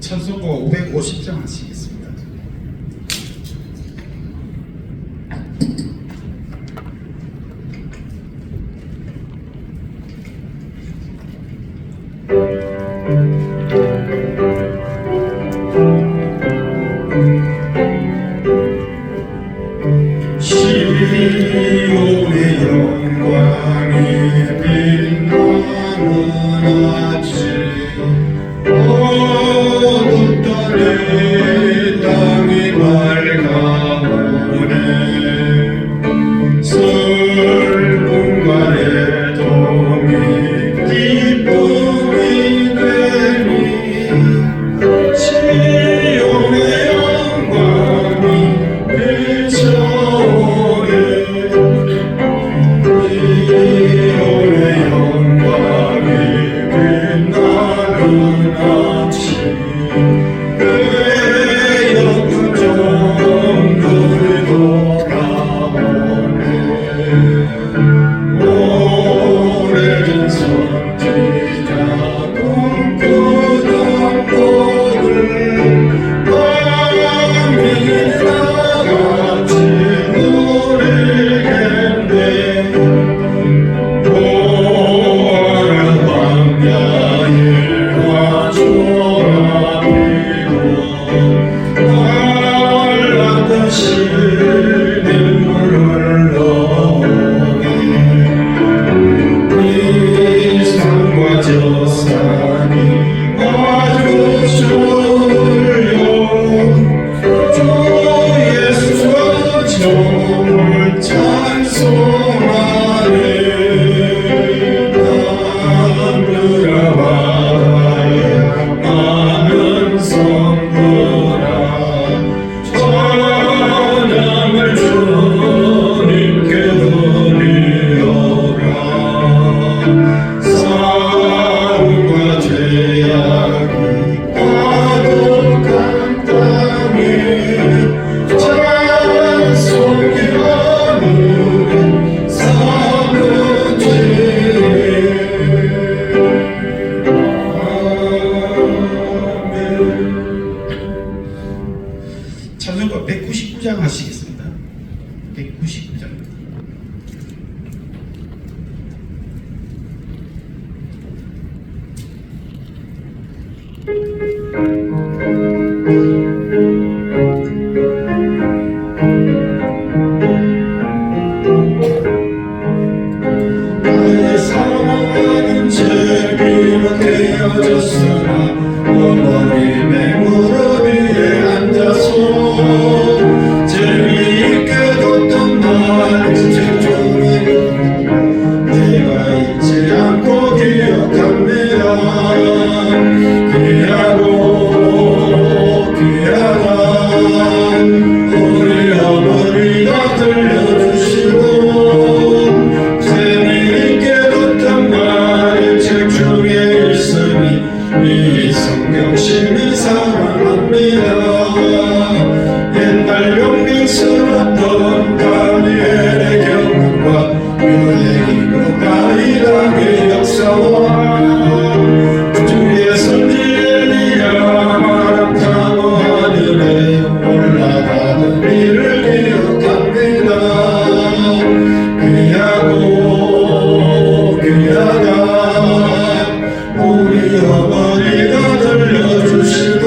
찬송가 550장 하시겠습니다. 시온의 영광이 빛나는 아침 어둡던 이 땅이 밝아오네 슬픔과 애통이 기쁨이 되니 시온의 영광이 비춰오네 시온의 영광이 빛나는 아침 그 예쁜 종들이 돌아오네 오래된 선지자 꿈꾸던 꽃을 밤이 나같이 누리겠네 보아라 광야에 화초가 피고 한라같이 눈물을 흘러오네 이 산과 저 산이 마주쳐요 주 예수가 정말 찬송하네 하늘아 바다에 많은 성도라 찬양을 주님께 드리오라 싸움과 죄악이 가득한 땅에 찬송이 하늘에 사무치 찬송가 199장 하시겠습니다. 199장. 나의 사랑하는 제비는 되어졌으나 어머님의 무릎 위에 앉아서 재미있게 뒀던 말책 중에 내가 잊지 않고 기억합니다 귀하고 귀하다 우리 어머니가 들려주시고 재미있게 뒀던 말이 책 중에 있으니 이 성경심이 사랑합니다 옛날 명명스럽던 다니엘의 경험과 유대인과 가이락의 역사와 주의 선지 엘리야 마라타모 하늘에 올라가는 일을 기억합니다 귀하고 귀하다 우리 어머니가 들려주시고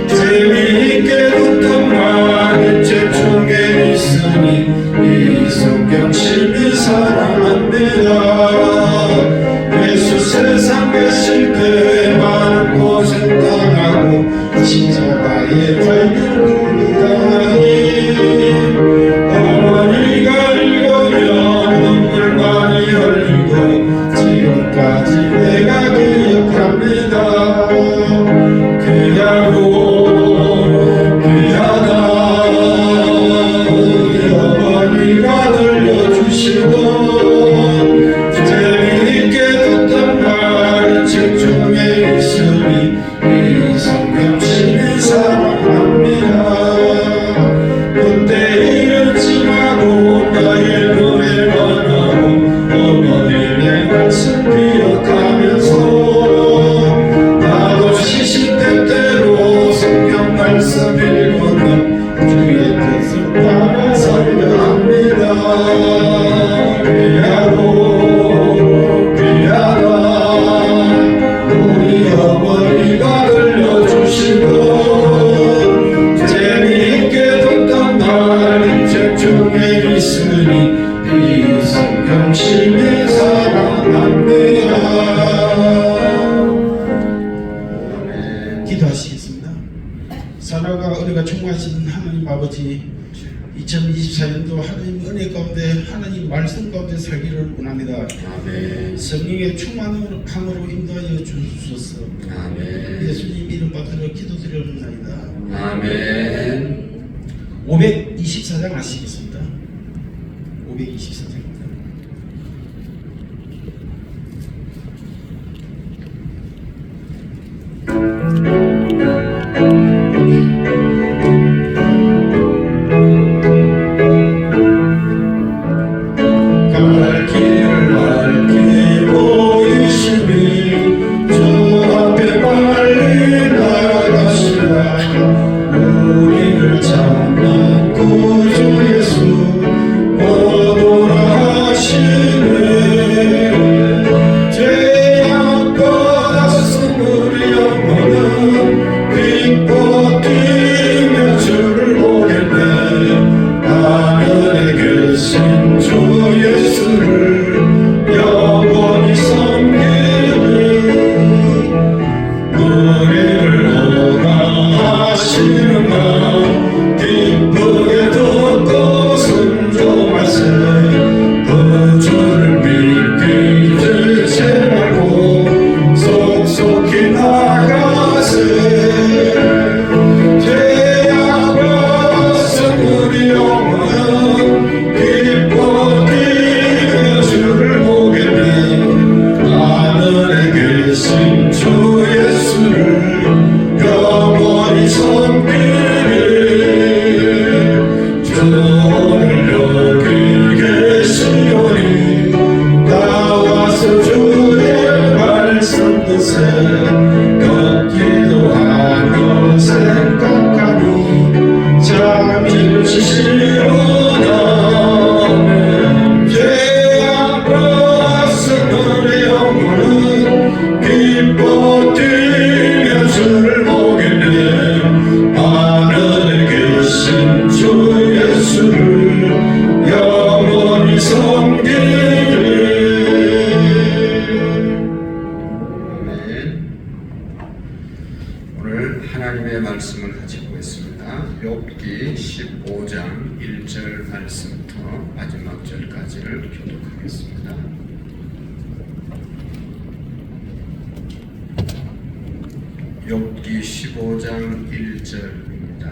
재미있게 듣던 말이 책 중에 있으니 이 성경심이 사랑합니다 사랑합니다. 기도하시겠습니다. 사랑과 은혜가 충만하신 하나님 아버지, 2024년도 하나님 은혜 가운데 하나님 말씀 가운데 살기를 원합니다. 아멘. 성령의 충만함으로 인도하여 주소서. 아멘. 예수님 이름 받들어 기도드리옵나이다. 아멘. 524장 하시겠습니다. 524장입니다. 갈 길을 밝히고 이심이 주 앞에 빨리 나가시라. 우리를 찾는 구주 예수 곧 오라 하시네. 죄악과 낯선 우리 영혼은 기뻐 뛰며 주를 보겠네. 하늘에 계신 주 예수를 영원히 섬기리. 우리를 오라 하시는 날 기쁘게 듣고 순종하세. 그 주를 믿기 잊지 말고 속속히 나가세. 죄악과 낯선 우리 영혼은 기뻐 뛰며 주를 보겠네. 하늘에 계신 주 예수를 영원히 섬기리. 주 오늘 여기 계시오니 나와서 주의 말씀 듣세. 걷기도 하며 생각하니 잠시시로나. 죄악과 낯선 영혼은 기뻐 뛰며 주를 보겠네. 하늘에 계신 주 예수를 영원히 섬기리. 아멘. 오늘 하나님의 말씀을 같이 보겠습니다. 욥기 15장 1절 말씀부터 마지막 절까지를 교독하겠습니다. 욥기 15장 1절입니다.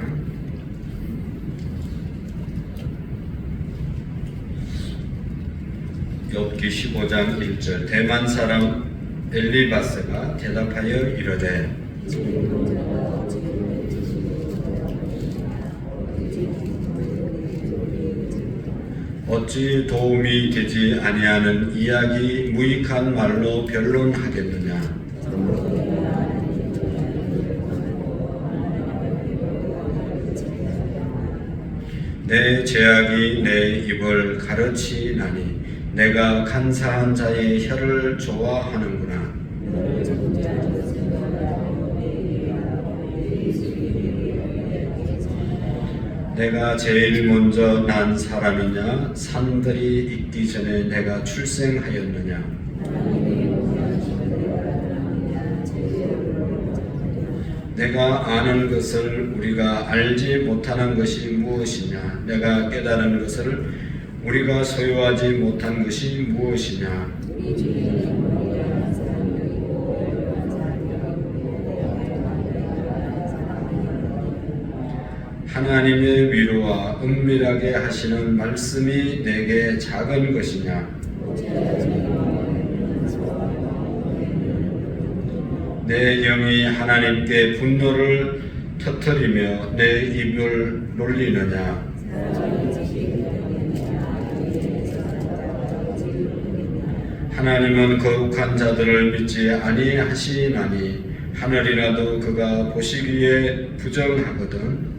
욥기 15장 1절. 대만 사람 엘리바스가 대답하여 이르되 어찌 도움이 되지 아니하는 이야기 무익한 말로 변론하겠느냐. 내 죄악이 내 입을 가르치나니 내가 간사한 자의 혀를 좋아하는구나. 내가 제일 먼저 난 사람이냐? 산들이 있기 전에 내가 출생하였느냐? 내가 아는 것을 우리가 알지 못하는 것이 무엇이냐? 내가 깨달은 것을 우리가 소유하지 못한 것이 무엇이냐? 하나님의 위로와 은밀하게 하시는 말씀이 내게 작은 것이냐? 내 영이 하나님께 분노를 터뜨리며 내 입을 놀리느냐? 하나님은 거룩한 자들을 믿지 아니하시나니 하늘이라도 그가 보시기에 부정하거든.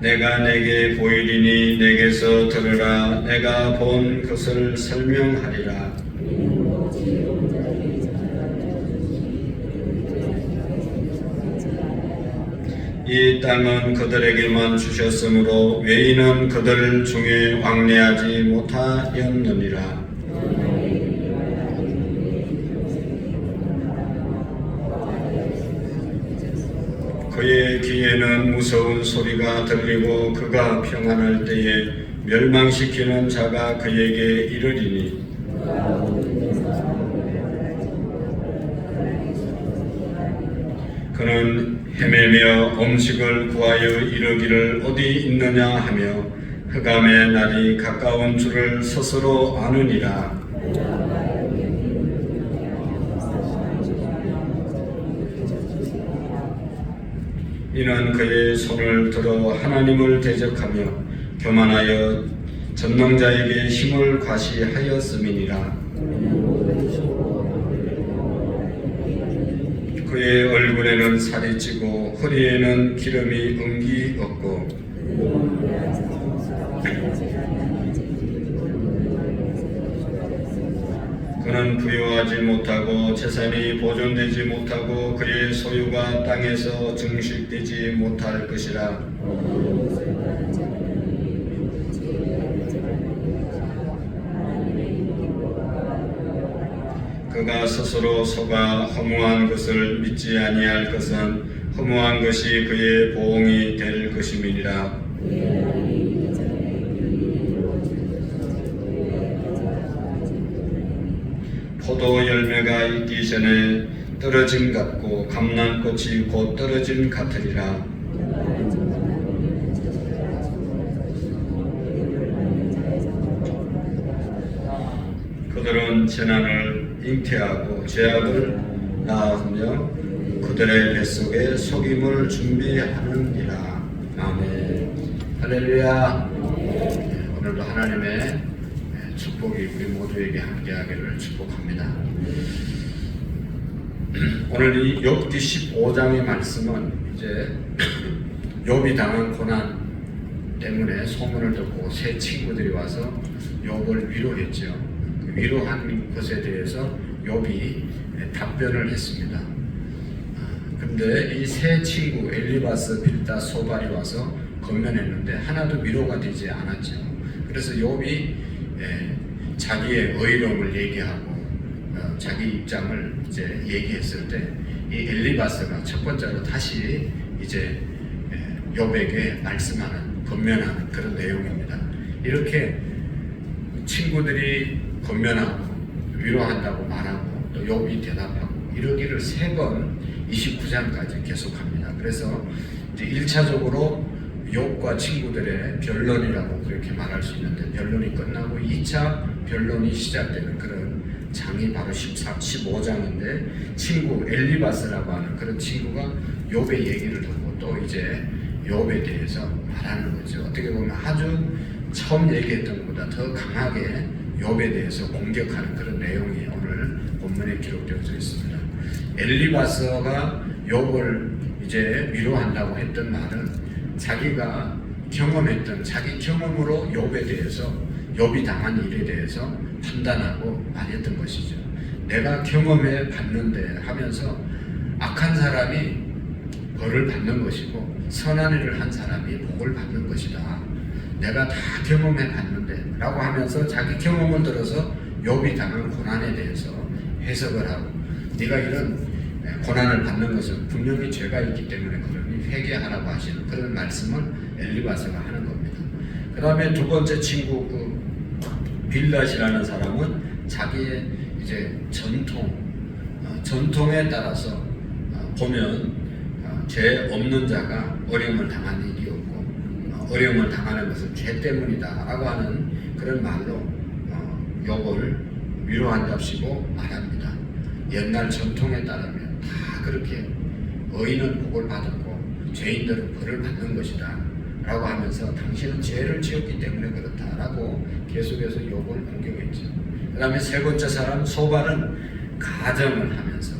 내가 내게 보이리니 내게서 들으라. 내가 본 것을 설명하리라. 이 땅은 그들에게만 주셨으므로 외인은 그들 중에 왕래하지 못하였느니라. 그의 귀에는 무서운 소리가 들리고 그가 평안할 때에 멸망시키는 자가 그에게 이르리니 그는 헤매며 음식을 구하여 이르기를 어디 있느냐 하며 흑암의 날이 가까운 줄을 스스로 아느니라. 이는 그의 손을 들어 하나님을 대적하며 교만하여 전능자에게 힘을 과시하였음이니라. 그의 얼굴에는 살이 찌고 허리에는 기름이 은기 없고 그는 부유하지 못하고 재산이 보존되지 못하고 그의 소유가 땅에서 증식되지 못할 것이라. 그가 스스로 속아 허무한 것을 믿지 아니할 것은 허무한 것이 그의 보응이 될 것임이니라. 포도 열매가 있기 전에 떨어짐 같고 감람꽃이 곧 떨어짐 같으리라. 그들은 재난을 잉태하고 죄악을 낳으며 그들의 뱃속에 속임을 준비하느니라. 아멘. 할렐루야. 오늘도 하나님의 축복이 우리 모두에게 함께하기를 축복합니다. 오늘 이 욥기 15장의 말씀은 이제 욥이 당한 고난 때문에 소문을 듣고 세 친구들이 와서 욥을 위로했죠. 그 위로한 것에 대해서 욥이 답변을 했습니다. 근데 이 세 친구 엘리바스, 빌다, 소발이 와서 건면했는데 하나도 위로가 되지 않았죠. 그래서 욥이 자기의 의로움을 얘기하고 자기 입장을 이제 얘기했을 때 이 엘리바스가 첫 번째로 다시 이제 욥에게 말씀하는, 건면하는 그런 내용입니다. 이렇게 친구들이 건면하고 위로한다고 말하고 또 욥이 대답하고 이러기를 3번 29장까지 계속합니다. 그래서 이제 1차적으로 욥과 친구들의 변론이라고 그렇게 말할 수 있는데 변론이 끝나고 2차 변론이 시작되는 그런 장이 바로 15장인데 친구 엘리바스라고 하는 그런 친구가 욥의 얘기를 듣고 또 이제 욥에 대해서 말하는 거죠. 어떻게 보면 아주 처음 얘기했던 것보다 더 강하게 욥에 대해서 공격하는 그런 내용이 오늘 본문에 기록되어져 있습니다. 엘리바스가 욥을 이제 위로한다고 했던 말은 자기가 경험했던 자기 경험으로 욥에 대해서 욥이 당한 일에 대해서 판단하고 말했던 것이죠. 내가 경험해 봤는데 하면서 악한 사람이 벌을 받는 것이고 선한 일을 한 사람이 복을 받는 것이다. 내가 다 경험해 봤는데 라고 하면서 자기 경험을 들어서 욥이 당한 고난에 대해서 해석을 하고 네가 이런 고난을 받는 것은 분명히 죄가 있기 때문에 그러니 회개하라고 하시는 그런 말씀을 엘리바스가 하는 겁니다. 그 다음에 두 번째 친구 그 빌닷이라는 사람은 자기의 이제 전통에 따라서 보면 죄 없는 자가 어려움을 당한 일이 없고 어려움을 당하는 것은 죄 때문이다 라고 하는 그런 말로 욥을 위로한답시고 말합니다. 옛날 전통에 따르면 다 그렇게 의인은 복을 받았고 죄인들은 벌을 받는 것이다 라고 하면서 당신은 죄를 지었기 때문에 그렇다 라고 계속해서 욥을 공격했죠. 그 다음에 세 번째 사람 소발은 가정을 하면서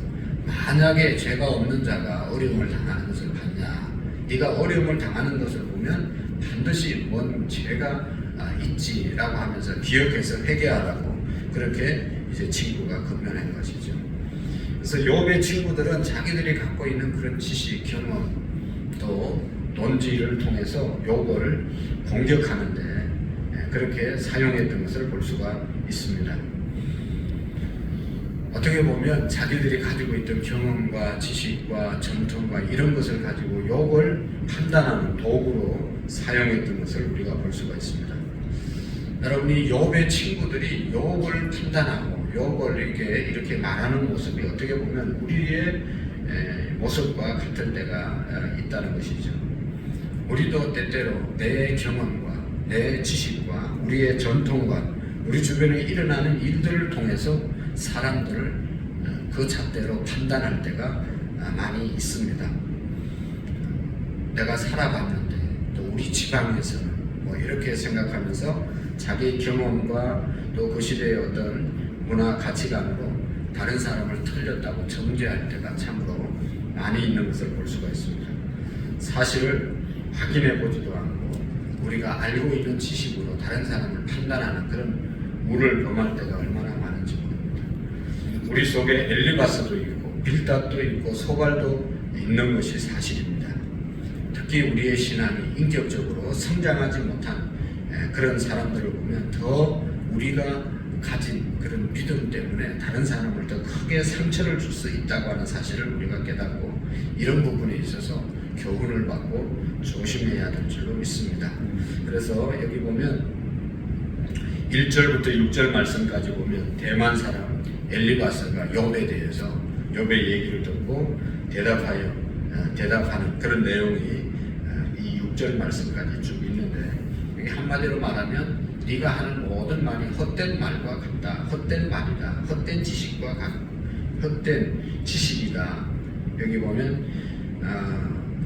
만약에 죄가 없는 자가 어려움을 당하는 것을 봤냐, 네가 어려움을 당하는 것을 보면 반드시 뭔 죄가 있지라고 하면서 기억해서 회개하라고 그렇게 이제 친구가 건면한 것이죠. 그래서 욥의 친구들은 자기들이 갖고 있는 그런 지식, 경험, 또 논지를 통해서 욥을 공격하는데 그렇게 사용했던 것을 볼 수가 있습니다. 어떻게 보면 자기들이 가지고 있던 경험과 지식과 전통과 이런 것을 가지고 욥을 판단하는 도구로 사용했던 것을 우리가 볼 수가 있습니다. 여러분이 욥의 친구들이 욥을 판단하고 욥을 이렇게 말하는 모습이 어떻게 보면 우리의 모습과 같을 때가 있다는 것이죠. 우리도 때때로 내 경험과 내 지식과 우리의 전통과 우리 주변에 일어나는 일들을 통해서 사람들을 그 잣대로 판단할 때가 많이 있습니다. 내가 살아봤는데 또 우리 지방에서는 뭐 이렇게 생각하면서 자기 경험과 또 그 시대의 어떤 문화 가치관으로 다른 사람을 틀렸다고 정죄할 때가 참으로 많이 있는 것을 볼 수가 있습니다. 사실을 확인해 보지도 않고 우리가 알고 있는 지식으로 다른 사람을 판단하는 그런 우를 범할 때가 얼마나 많은지 모릅니다. 우리 속에 엘리바스도 있고 빌닷도 있고 소갈도 있는 것이 사실입니다. 특히 우리의 신앙이 인격적으로 성장하지 못한 그런 사람들을 보면 더 우리가 가진 그런 믿음 때문에 다른 사람을 더 크게 상처를 줄 수 있다고 하는 사실을 우리가 깨닫고 이런 부분에 있어서 교훈을 받고 조심해야 될 줄로 믿습니다. 그래서 여기 보면 1절부터 6절 말씀까지 보면 대만 사람 엘리바스가 욥에 대해서 욥의 얘기를 듣고 대답하는 그런 내용이 이 6절 말씀까지 쭉 있는데 이게 한마디로 말하면 네가 하는 모든 말이 헛된 말과 같다. 헛된 말이다. 헛된 지식과 헛된 지식이다. 여기 보면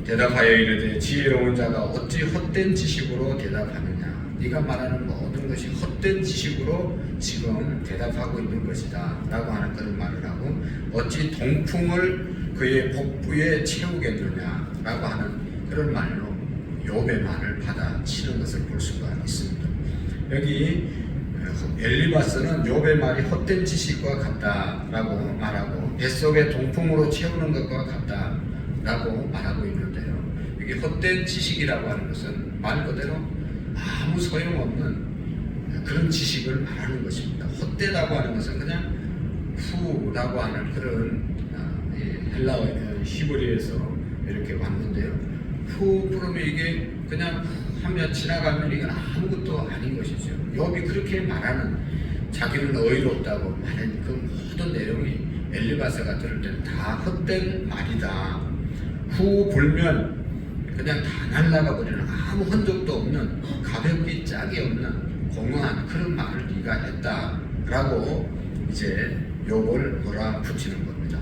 대답하여 이르되 지혜로운 자가 어찌 헛된 지식으로 대답하느냐. 네가 말하는 모든 것이 헛된 지식으로 지금 대답하고 있는 것이다 라고 하는 그런 말을 하고 어찌 동풍을 그의 복부에 채우겠느냐 라고 하는 그런 말로 욥의 말을 받아치는 것을 볼 수가 있습니다. 여기 엘리바스는 욥의 말이 헛된 지식과 같다라고 말하고 뱃속에 동풍으로 채우는 것과 같다라고 말하고 있는데요. 여기 헛된 지식이라고 하는 것은 말 그대로 아무 소용없는 그런 지식을 말하는 것입니다. 헛되다고 하는 것은 그냥 후라고 하는 그런 헬라어 히브리에서 이렇게 왔는데요. 후 그러면 이게 그냥 하면 지나가면 이건 아무것도 아닌 것이죠. 욥이 그렇게 말하는 자기는 의롭다고 말하는 그 모든 내용이 엘리바스가 들을 때는 다 헛된 말이다. 후 불면 그냥 다 날아가 버리는 아무 흔적도 없는 가볍기 짝이 없는 공허한 그런 말을 네가 했다라고 이제 욥을 몰아붙이는 겁니다.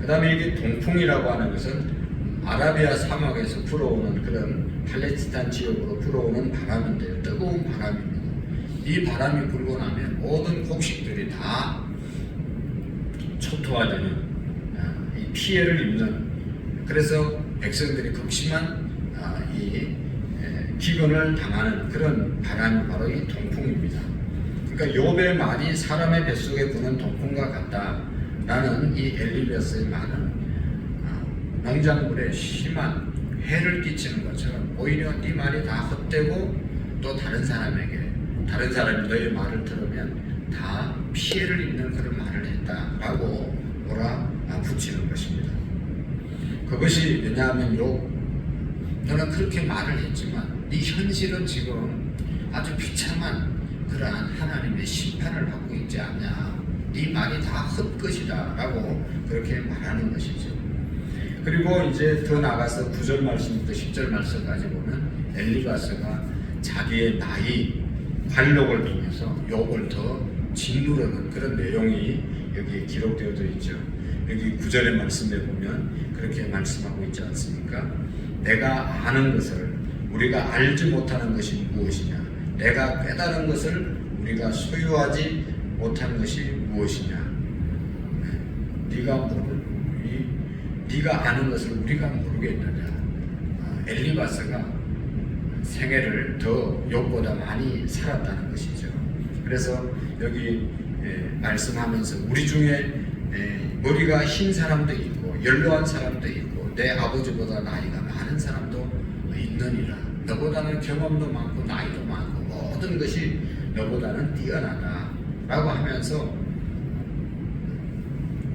그 다음에 이게 동풍이라고 하는 것은 아라비아 사막에서 불어오는 그런 팔레스타인 지역으로 불어오는 바람인데 뜨거운 바람입니다. 이 바람이 불고 나면 모든 곡식들이 다 초토화되는 이 피해를 입는 그래서 백성들이 극심한 이 기근을 당하는 그런 바람이 바로 이 동풍입니다. 그러니까 욥의 말이 사람의 뱃속에 부는 동풍과 같다라는 이 엘리바스의 말은 농작물에 심한 해를 끼치는 것처럼 오히려 네 말이 다 헛되고 또 다른 사람이 너의 말을 들으면 다 피해를 입는 그런 말을 했다라고 몰아붙이는 것입니다. 그것이 왜냐하면 너는 그렇게 말을 했지만 네 현실은 지금 아주 비참한 그러한 하나님의 심판을 받고 있지 않냐. 네 말이 다 헛것이다 라고 그렇게 말하는 것이죠. 그리고 이제 더 나가서 9절 말씀부터 10절 말씀까지 보면 엘리바스가 자기의 나이, 관록을 통해서 욥을 더 짓누르는 그런 내용이 여기에 기록되어져 있죠. 여기 9절의 말씀에 보면 그렇게 말씀하고 있지 않습니까? 내가 아는 것을 우리가 알지 못하는 것이 무엇이냐? 내가 깨달은 것을 우리가 소유하지 못한 것이 무엇이냐? 네가 아는 것을 우리가 모르겠느냐? 엘리바스가 생애를 더 욥보다 많이 살았다는 것이죠. 그래서 여기 말씀하면서 우리 중에 머리가 흰 사람도 있고 연로한 사람도 있고 내 아버지보다 나이가 많은 사람도 있느니라. 너보다는 경험도 많고 나이도 많고 모든 것이 너보다는 뛰어나다 라고 하면서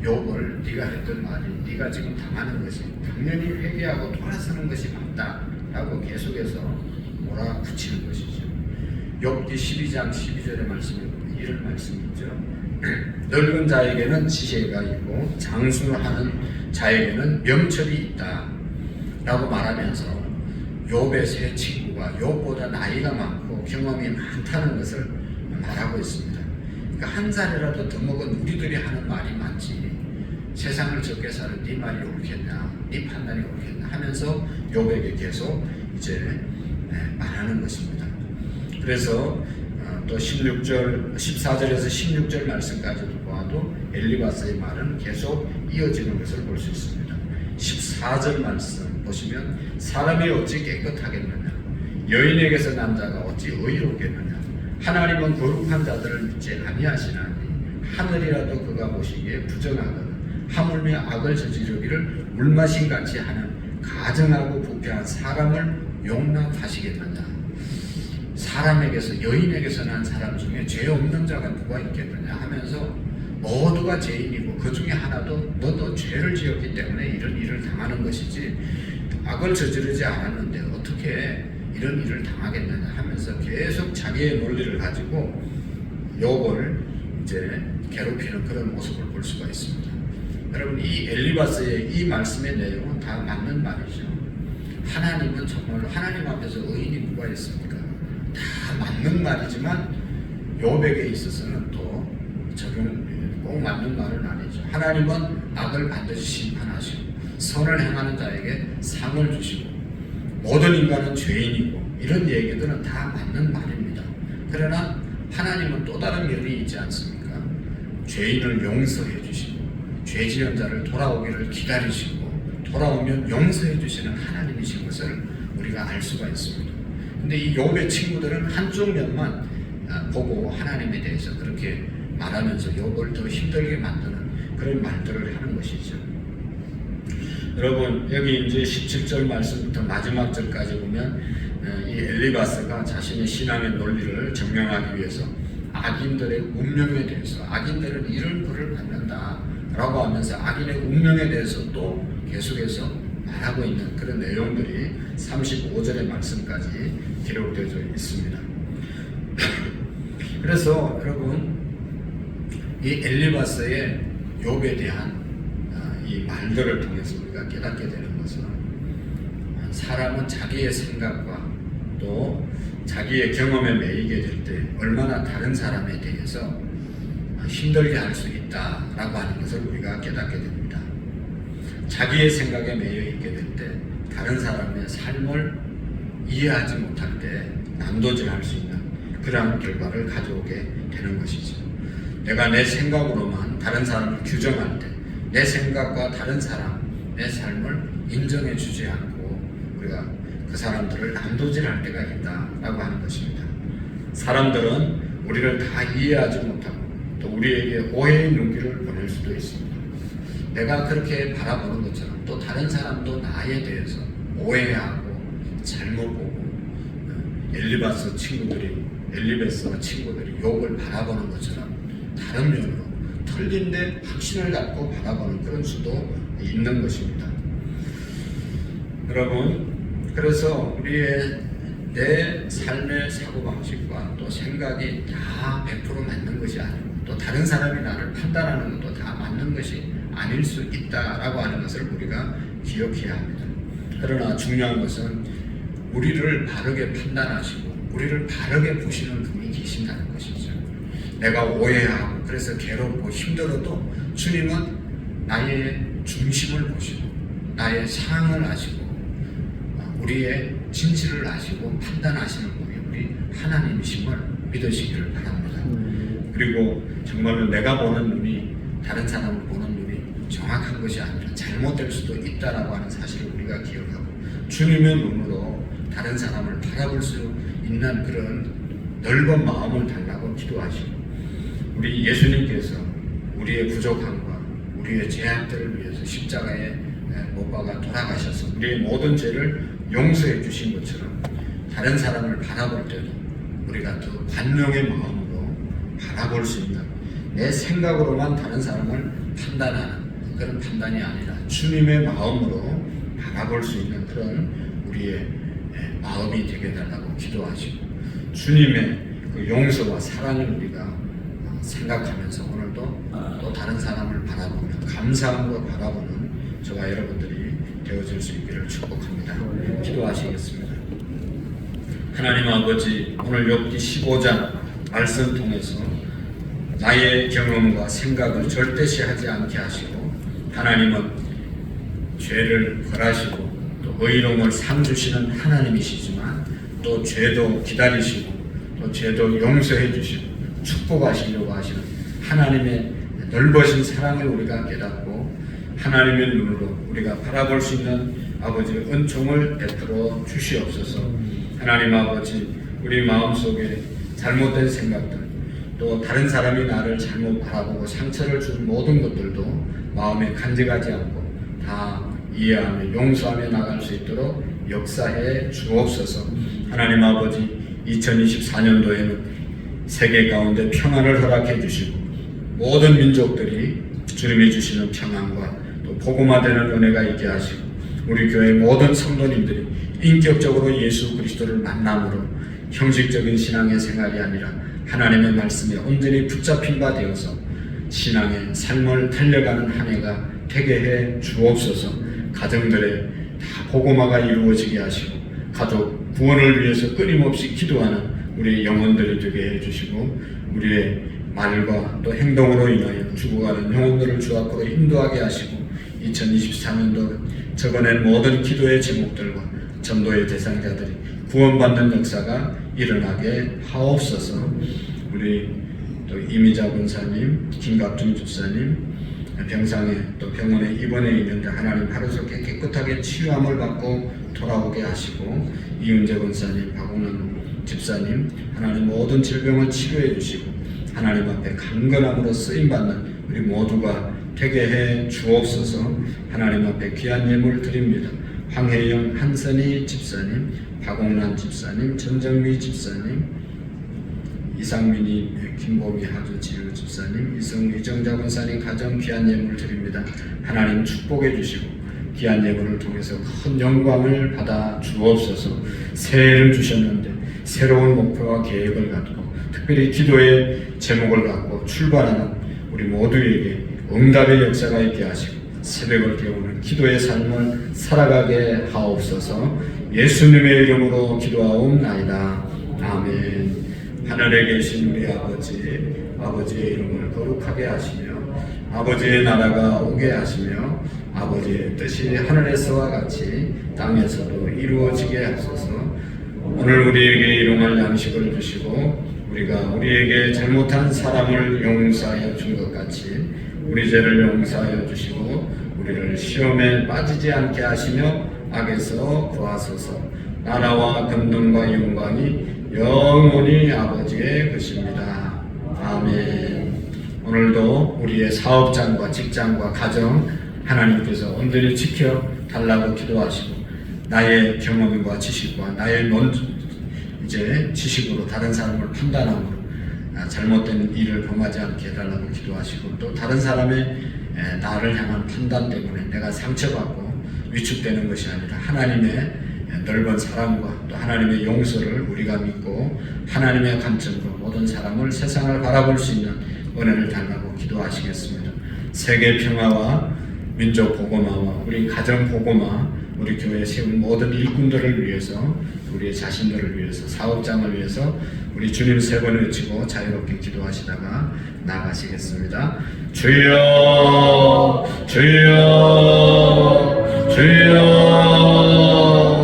욥을 네가 했던 말이 네가 지금 당하는 것이 당연히 회개하고 돌아서는 것이 맞다 라고 계속해서 몰아붙이는 것이죠. 욥기 12장 12절의 말씀에 보면 이런 말씀이 있죠. 늙은 자에게는 지혜가 있고 장수하는 자에게는 명철이 있다 라고 말하면서 욥의 세 친구가 욥보다 나이가 많고 경험이 많다는 것을 말하고 있습니다. 그러니까 한 살이라도 더 먹은 우리들이 하는 말이 맞지, 세상을 적게 사는 네 말이 옳겠냐, 네 판단이 옳겠냐 하면서 욥에게 계속 이제 말하는 것입니다. 그래서 또 14절에서 16절 말씀까지도 보아도 엘리바스의 말은 계속 이어지는 것을 볼 수 있습니다. 14절 말씀 보시면 사람이 어찌 깨끗하겠느냐, 여인에게서 난 자가 어찌 의롭겠느냐, 하나님은 거룩한 자들을 믿지 아니하시나니 하늘이라도 그가 보시기에 부정하거든 하물며 악을 저지르기를 물마신 같이 하는 가증하고 부패한 사람을 용납하시겠느냐. 사람에게서 여인에게서 난 사람 중에 죄 없는 자가 누가 있겠느냐 하면서 모두가 죄인이고 그 중에 하나도 너도 죄를 지었기 때문에 이런 일을 당하는 것이지 악을 저지르지 않았는데 어떻게 이런 일을 당하겠느냐 하면서 계속 자기의 논리를 가지고 욥을 이제 괴롭히는 그런 모습을 볼 수가 있습니다. 여러분, 이 엘리바스의 이 말씀의 내용은 다 맞는 말이죠. 하나님은 정말로 하나님 앞에서 의인이 누가 있습니까? 다 맞는 말이지만 욥에게 있어서는 또 적용 꼭 맞는 말은 아니죠. 하나님은 악을 반드시 심판하시고 선을 행하는 자에게 상을 주시고 모든 인간은 죄인이고 이런 얘기들은 다 맞는 말입니다. 그러나 하나님은 또 다른 면이 있지 않습니까? 죄인을 용서해 주시고 죄 지은 자를 돌아오기를 기다리시고 돌아오면 용서해 주시는 하나님이신 것을 우리가 알 수가 있습니다. 근데 이 욥의 친구들은 한쪽 면만 보고 하나님에 대해서 그렇게 말하면서 욥을 더 힘들게 만드는 그런 말들을 하는 것이죠. 여러분, 여기 이제 17절 말씀부터 마지막 절까지 보면 이 엘리바스가 자신의 신앙의 논리를 증명하기 위해서 악인들의 운명에 대해서 악인들은 이런 벌을 받는다라고 하면서 악인의 운명에 대해서 또 계속해서 말하고 있는 그런 내용들이 35절의 말씀까지 기록되어 있습니다. 그래서 여러분, 이 엘리바스의 욥에 대한 이 말들을 통해서 우리가 깨닫게 되는 것은 사람은 자기의 생각과 또 자기의 경험에 매이게 될 때 얼마나 다른 사람에 대해서 힘들게 할 수 있다라고 하는 것을 우리가 깨닫게 됩니다. 자기의 생각에 매여 있게 될 때 다른 사람의 삶을 이해하지 못할 때 난도질할 수 있는 그러한 결과를 가져오게 되는 것이죠. 내가 내 생각으로만 다른 사람을 규정할 때 내 생각과 다른 사람의 삶을 인정해 주지 않고 우리가 그 사람들을 난도질할 때가 있다라고 하는 것입니다. 사람들은 우리를 다 이해하지 못하고 또 우리에게 오해의 눈길을 보낼 수도 있습니다. 내가 그렇게 바라보는 것처럼 또 다른 사람도 나에 대해서 오해하고 잘못 보고 엘리바스와 친구들이 욥을 바라보는 것처럼 다른 면으로 틀린데 확신을 갖고 바라보는 그런 수도 있는 것입니다. 여러분, 그래서 우리의 내 삶의 사고방식과 또 생각이 다 100% 맞는 것이 아니고 또 다른 사람이 나를 판단하는 것도 다 맞는 것이 아닐 수 있다라고 하는 것을 우리가 기억해야 합니다. 그러나 중요한 것은 우리를 바르게 판단하시고 우리를 바르게 보시는 분이 계신다는 것이죠. 내가 오해하고 그래서 괴롭고 힘들어도 주님은 나의 중심을 보시고 나의 상을 아시고 우리의 진실을 아시고 판단하시는 분이 우리 하나님이심을 믿으시기를 바랍니다. 그리고 정말로 내가 보는 눈이 다른 사람을 보는 눈이 정확한 것이 아니라 잘못될 수도 있다라고 하는 사실을 우리가 기억하고 주님의 눈으로 다른 사람을 바라볼 수 있는 그런 넓은 마음을 달라고 기도하시고 우리 예수님께서 우리의 부족함과 우리의 죄악들을 위해서 십자가에 못 박아 돌아가셔서 우리의 모든 죄를 용서해 주신 것처럼 다른 사람을 바라볼 때도 우리가 더 관용의 마음으로 바라볼 수 있는, 내 생각으로만 다른 사람을 판단하는 그런 판단이 아니라 주님의 마음으로 바라볼 수 있는 그런 우리의 마음이 되게 해달라고 기도하시고, 주님의 그 용서와 사랑을 우리가 생각하면서 오늘도 또 다른 사람을 바라보며 감사함으로 바라보는 저와 여러분들이 되어질 수 있기를 축복합니다. 기도하시겠습니다. 하나님 아버지, 오늘 욥기 15장 말씀 통해서 나의 경험과 생각을 절대시하지 않게 하시고, 하나님은 죄를 벌하시고 또 의로움을 상 주시는 하나님이시지만 또 죄도 기다리시고 또 죄도 용서해 주시고 축복하시려고 하시는 하나님의 넓으신 사랑을 우리가 깨닫고 하나님의 눈으로 우리가 바라볼 수 있는 아버지의 은총을 베풀어 주시옵소서. 하나님 아버지, 우리 마음속에 잘못된 생각들, 또 다른 사람이 나를 잘못 바라보고 상처를 준 모든 것들도 마음에 간직하지 않고 다 이해하며 용서하며 나갈 수 있도록 역사해 주옵소서. 하나님 아버지, 2024년도에는 세계 가운데 평안을 허락해 주시고 모든 민족들이 주님이 주시는 평안과 또 복음화되는 은혜가 있게 하시고 우리 교회 모든 성도님들이 인격적으로 예수 그리스도를 만남으로 형식적인 신앙의 생활이 아니라 하나님의 말씀에 온전히 붙잡힌 바 되어서 신앙의 삶을 달려가는 한 해가 되게 해 주옵소서. 가정들에 다 복음화가 이루어지게 하시고 가족 구원을 위해서 끊임없이 기도하는 우리 영혼들이 되게 해주시고 우리의 말과 또 행동으로 인하여 죽어가는 영혼들을 주 앞으로 인도하게 하시고 2024년도 적어낸 모든 기도의 제목들과 전도의 대상자들이 구원받는 역사가 일어나게 하옵소서. 우리 또 이미자 권사님, 김갑중 집사님 병상에 또 병원에 입원해 있는데 하나님 하루속에 깨끗하게 치유함을 받고 돌아오게 하시고 이은재 권사님, 박홍란 집사님 하나님 모든 질병을 치료해 주시고 하나님 앞에 강건함으로 쓰임받는 우리 모두가 되게 해 주옵소서. 하나님 앞에 귀한 예물 드립니다. 황혜영 한선희 집사님, 박홍란 집사님, 전정미 집사님, 이상민이 김보미 하주 지유 집사님, 이정자 권사님 가정 귀한 예물 드립니다. 하나님 축복해 주시고 귀한 예물을 통해서 큰 영광을 받아 주옵소서. 새해를 주셨는데 새로운 목표와 계획을 갖고 특별히 기도의 제목을 갖고 출발하는 우리 모두에게 응답의 역사가 있게 하시고 새벽을 깨우는 기도의 삶을 살아가게 하옵소서. 예수님의 이름으로 기도하옵나이다. 아멘. 하늘에 계신 우리 아버지의 이름을 거룩하게 하시며 아버지의 나라가 오게 하시며 아버지의 뜻이 하늘에서와 같이 땅에서도 이루어지게 하소서. 오늘 우리에게 일용할 양식을 주시고 우리가 우리에게 잘못한 사람을 용서하여 준 것 같이 우리 죄를 용서하여 주시고 우리를 시험에 빠지지 않게 하시며 악에서 구하소서. 나라와 권능과 영광이 영원히 아버지의 것입니다. 아멘. 오늘도 우리의 사업장과 직장과 가정 하나님께서 온전히 지켜 달라고 기도하시고 나의 경험과 지식과 나의 이제 지식으로 다른 사람을 판단함으로 잘못된 일을 범하지 않게 해달라고 기도하시고 또 다른 사람의 나를 향한 판단 때문에 내가 상처받고 위축되는 것이 아니라 하나님의 넓은 사랑과 또 하나님의 용서를 우리가 믿고 하나님의 관점으로 모든 사람을 세상을 바라볼 수 있는 은혜를 달라고 기도하시겠습니다. 세계 평화와 민족 복음화와 우리 가정 복음화 우리 교회에 세운 모든 일꾼들을 위해서 우리의 자신들을 위해서 사업장을 위해서 우리 주님 세 번 외치고 자유롭게 기도하시다가 나가시겠습니다. 주여 주여 주여